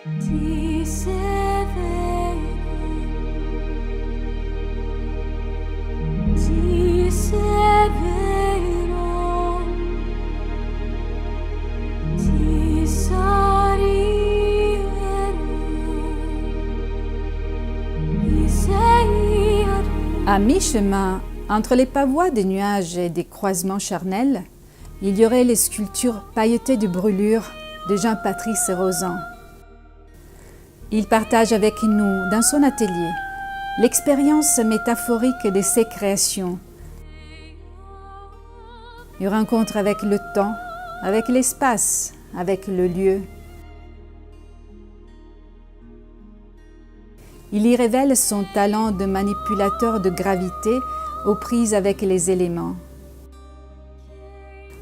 Ti severo, ti severo, ti sarivero, ti seiero. À mi-chemin, entre les pavois des nuages et des croisements charnels, il y aurait les sculptures pailletées de brûlures de Jean-Patrice Rozan. Il partage avec nous, dans son atelier, l'expérience métaphorique de ses créations. Il rencontre avec le temps, avec l'espace, avec le lieu. Il y révèle son talent de manipulateur de gravité aux prises avec les éléments.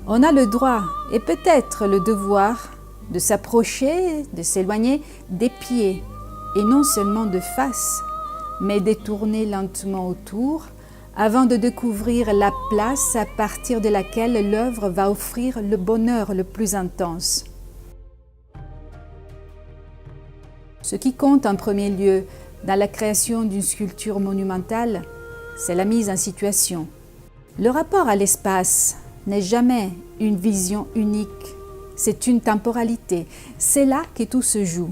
On a le droit et peut-être le devoir de s'approcher, de s'éloigner des pieds, et non seulement de face, mais de tourner lentement autour avant de découvrir la place à partir de laquelle l'œuvre va offrir le bonheur le plus intense. Ce qui compte en premier lieu dans la création d'une sculpture monumentale, c'est la mise en situation. Le rapport à l'espace n'est jamais une vision unique, c'est une temporalité. C'est là que tout se joue.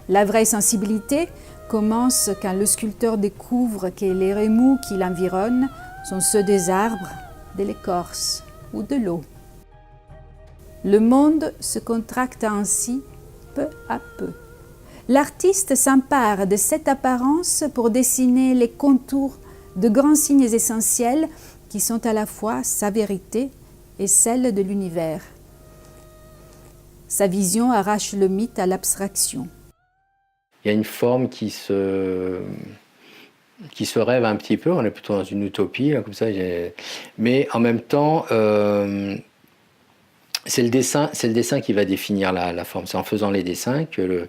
La vraie sensibilité commence quand le sculpteur découvre que les remous qui l'environnent sont ceux des arbres, de l'écorce ou de l'eau. Le monde se contracte ainsi peu à peu. L'artiste s'empare de cette apparence pour dessiner les contours de grands signes essentiels qui sont à la fois sa vérité et celle de l'univers. Sa vision arrache le mythe à l'abstraction. Il y a une forme qui se rêve un petit peu, on est plutôt dans une utopie, là, comme ça, mais en même temps, c'est le dessin qui va définir la forme. C'est en faisant les dessins que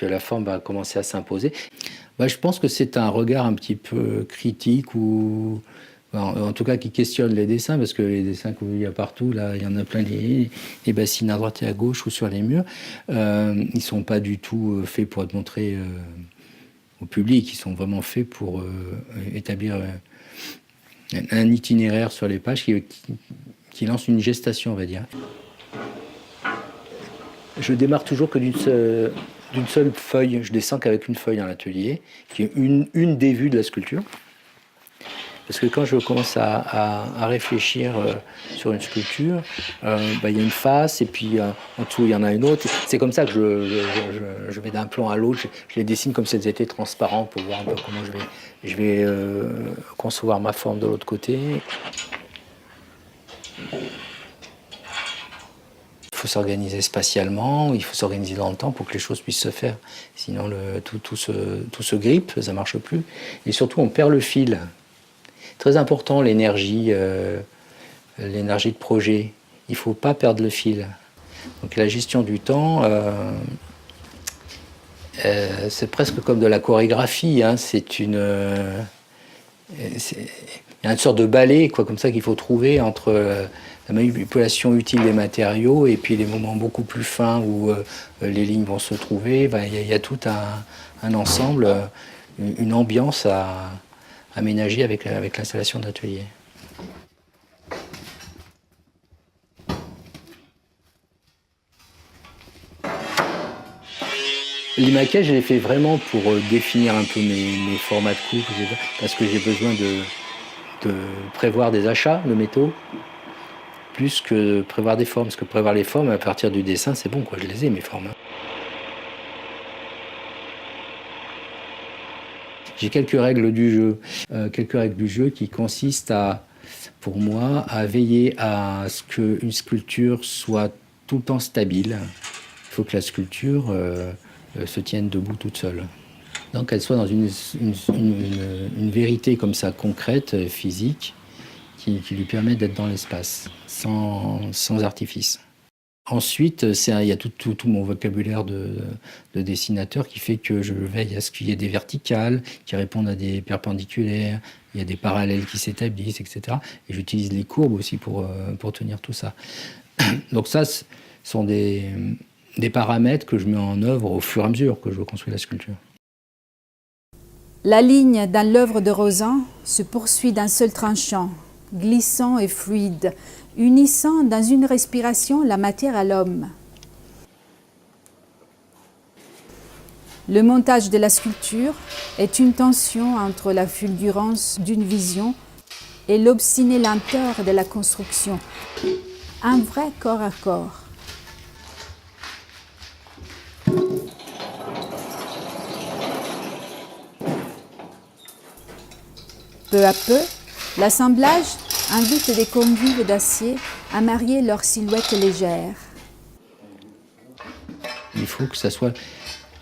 la forme va commencer à s'imposer. Bah, je pense que c'est un regard un petit peu critique ou en tout cas qui questionne les dessins, parce que les dessins qu'il y a partout, là, il y en a plein les bassines à droite et à gauche ou sur les murs. Ils ne sont pas du tout faits pour être montrés au public, ils sont vraiment faits pour établir un itinéraire sur les pages qui lance une gestation, on va dire. Je démarre toujours que d'une seule feuille. Je descends qu'avec une feuille dans l'atelier, qui est une des vues de la sculpture. Parce que quand je commence à réfléchir sur une sculpture, il y a une face et puis en dessous il y en a une autre. C'est comme ça que je vais d'un plan à l'autre. Je les dessine comme si elles étaient transparentes pour voir un peu comment je vais concevoir ma forme de l'autre côté. Il faut s'organiser spatialement, il faut s'organiser dans le temps pour que les choses puissent se faire. Sinon tout se grippe, ça ne marche plus. Et surtout on perd le fil. Très important, l'énergie de projet. Il ne faut pas perdre le fil. Donc la gestion du temps, c'est presque comme de la chorégraphie. Hein. Il y a une sorte de ballet, quoi, comme ça qu'il faut trouver entre la manipulation utile des matériaux et puis les moments beaucoup plus fins où les lignes vont se trouver. Il y a tout un ensemble, une ambiance à aménagé avec l'installation d'atelier. Les maquettes, je les fais vraiment pour définir un peu mes formats de coupe, parce que j'ai besoin de prévoir des achats de métaux, plus que prévoir des formes. Parce que prévoir les formes, à partir du dessin, c'est bon, quoi, je les ai, mes formes. J'ai quelques règles du jeu, qui consistent pour moi, à veiller à ce qu'une sculpture soit tout le temps stable. Il faut que la sculpture se tienne debout toute seule. Donc qu'elle soit dans une vérité comme ça, concrète, physique, qui lui permet d'être dans l'espace, sans artifice. Ensuite, il y a tout mon vocabulaire de dessinateur qui fait que je veille à ce qu'il y ait des verticales qui répondent à des perpendiculaires, il y a des parallèles qui s'établissent, etc. Et j'utilise les courbes aussi pour tenir tout ça. Donc ça, ce sont des des paramètres que je mets en œuvre au fur et à mesure que je construis la sculpture. La ligne dans l'œuvre de Rozin se poursuit d'un seul tranchant, glissant et fluide, unissant dans une respiration la matière à l'homme. Le montage de la sculpture est une tension entre la fulgurance d'une vision et l'obstinée lenteur de la construction, un vrai corps à corps. Peu à peu, l'assemblage invite des convives d'acier à marier leurs silhouettes légères. Il faut que ça soit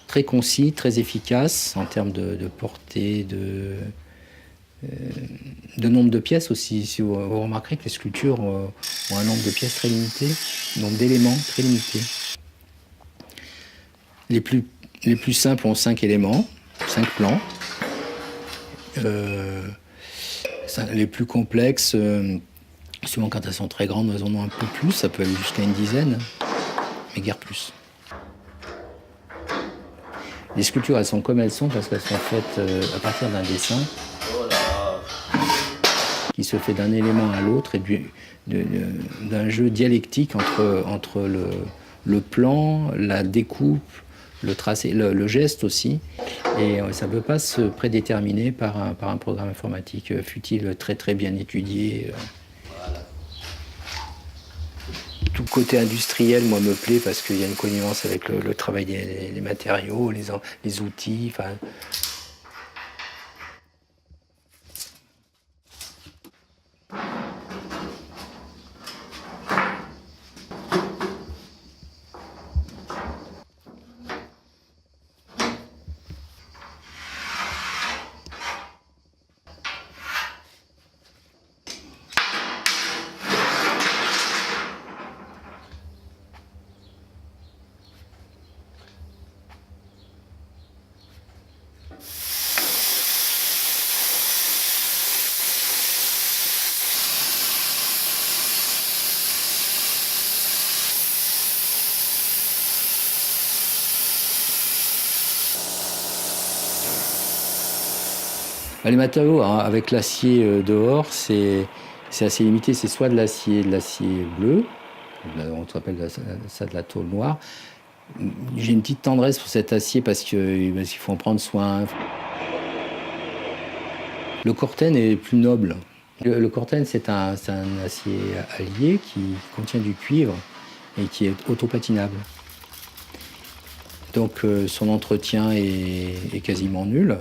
très concis, très efficace en termes de portée, de nombre de pièces aussi. Si vous remarquerez que les sculptures ont un nombre de pièces très limité, un nombre d'éléments très limité. Les plus simples ont 5 éléments, 5 plans. Les plus complexes, souvent quand elles sont très grandes, elles en ont un peu plus, ça peut aller jusqu'à une dizaine, mais guère plus. Les sculptures, elles sont comme elles sont parce qu'elles sont faites à partir d'un dessin qui se fait d'un élément à l'autre et d'un jeu dialectique entre le plan, la découpe, le tracé, le geste aussi. Et ça ne peut pas se prédéterminer par un programme informatique, fut-il très très bien étudié. Tout côté industriel, moi, me plaît parce qu'il y a une connivence avec le travail des matériaux, les outils. Enfin. Les matériaux, hein, avec l'acier dehors, c'est assez limité. C'est soit de l'acier bleu, on appelle ça de la tôle noire. J'ai une petite tendresse pour cet acier parce qu'il faut en prendre soin. Le corten est plus noble. Le corten, c'est un acier allié qui contient du cuivre et qui est autopatinable. Donc son entretien est quasiment nul.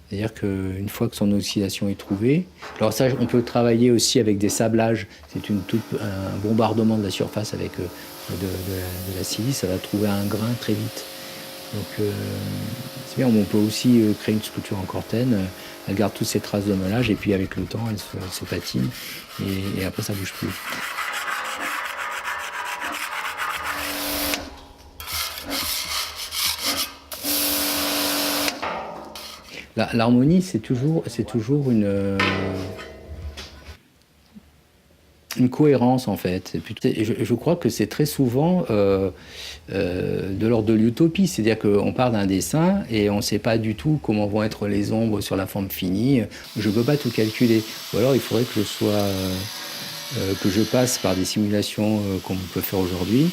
C'est-à-dire qu'une fois que son oxydation est trouvée, alors ça, on peut travailler aussi avec des sablages. C'est un bombardement de la surface avec de la silice, ça va trouver un grain très vite. Donc c'est bien, on peut aussi créer une sculpture en corten. Elle garde toutes ses traces de meulage et puis avec le temps, elle se patine et après ça ne bouge plus. L'harmonie, c'est toujours une cohérence en fait. Et je crois que c'est très souvent de l'ordre de l'utopie, c'est-à-dire qu'on part d'un dessin et on ne sait pas du tout comment vont être les ombres sur la forme finie. Je ne peux pas tout calculer. Ou alors il faudrait que que je passe par des simulations qu'on peut faire aujourd'hui.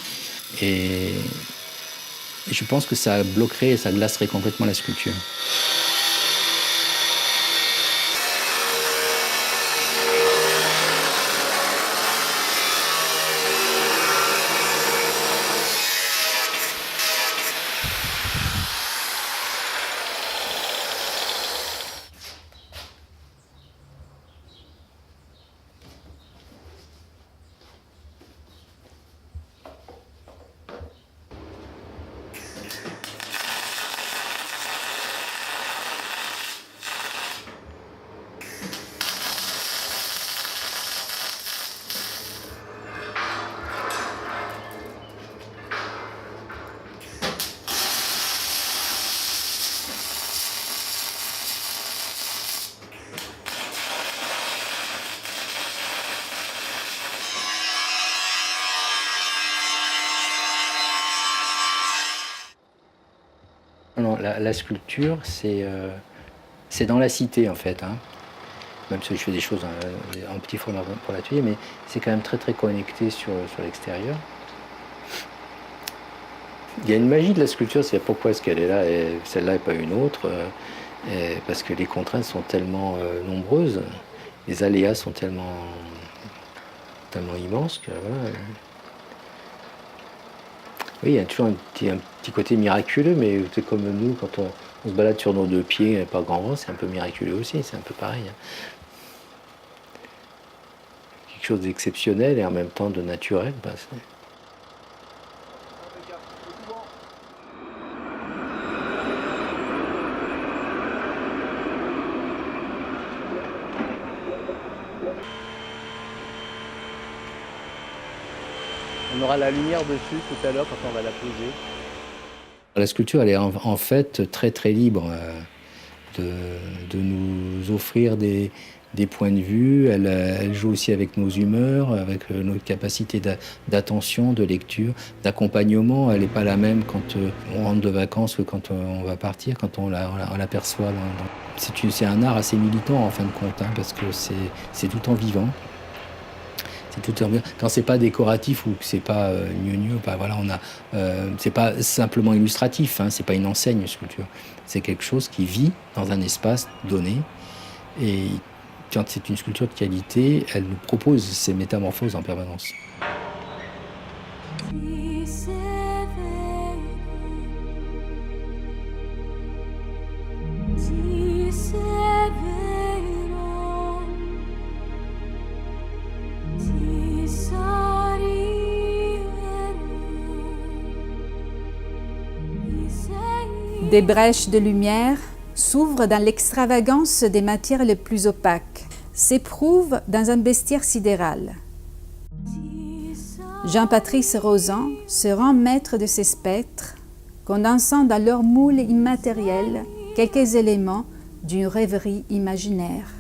Et je pense que ça bloquerait et ça glacerait complètement la sculpture. Non, la sculpture, c'est dans la cité en fait. Hein. Même si je fais des choses en petit format pour l'atelier, mais c'est quand même très très connecté sur l'extérieur. Il y a une magie de la sculpture, c'est pourquoi est-ce qu'elle est là et celle-là et pas une autre. Parce que les contraintes sont tellement nombreuses, les aléas sont tellement immenses que voilà. Oui, il y a toujours un petit côté miraculeux, mais c'est comme nous, quand on se balade sur nos deux pieds par grand vent, c'est un peu miraculeux aussi, c'est un peu pareil. Hein. Quelque chose d'exceptionnel et en même temps de naturel. On aura la lumière dessus tout à l'heure quand on va la poser. La sculpture, elle est en fait très très libre de nous offrir des points de vue. Elle joue aussi avec nos humeurs, avec notre capacité d'attention, de lecture, d'accompagnement. Elle n'est pas la même quand on rentre de vacances que quand on va partir, quand on l'aperçoit. C'est un art assez militant en fin de compte, hein, parce que c'est tout en vivant. Quand c'est pas décoratif ou que c'est pas gneu, bah voilà, c'est pas simplement illustratif, hein, c'est pas une enseigne sculpture, c'est quelque chose qui vit dans un espace donné. Et quand c'est une sculpture de qualité, elle nous propose ces métamorphoses en permanence. Des brèches de lumière s'ouvrent dans l'extravagance des matières les plus opaques, s'éprouvent dans un bestiaire sidéral. Jean-Patrice Rozan se rend maître de ces spectres, condensant dans leur moule immatériel quelques éléments d'une rêverie imaginaire.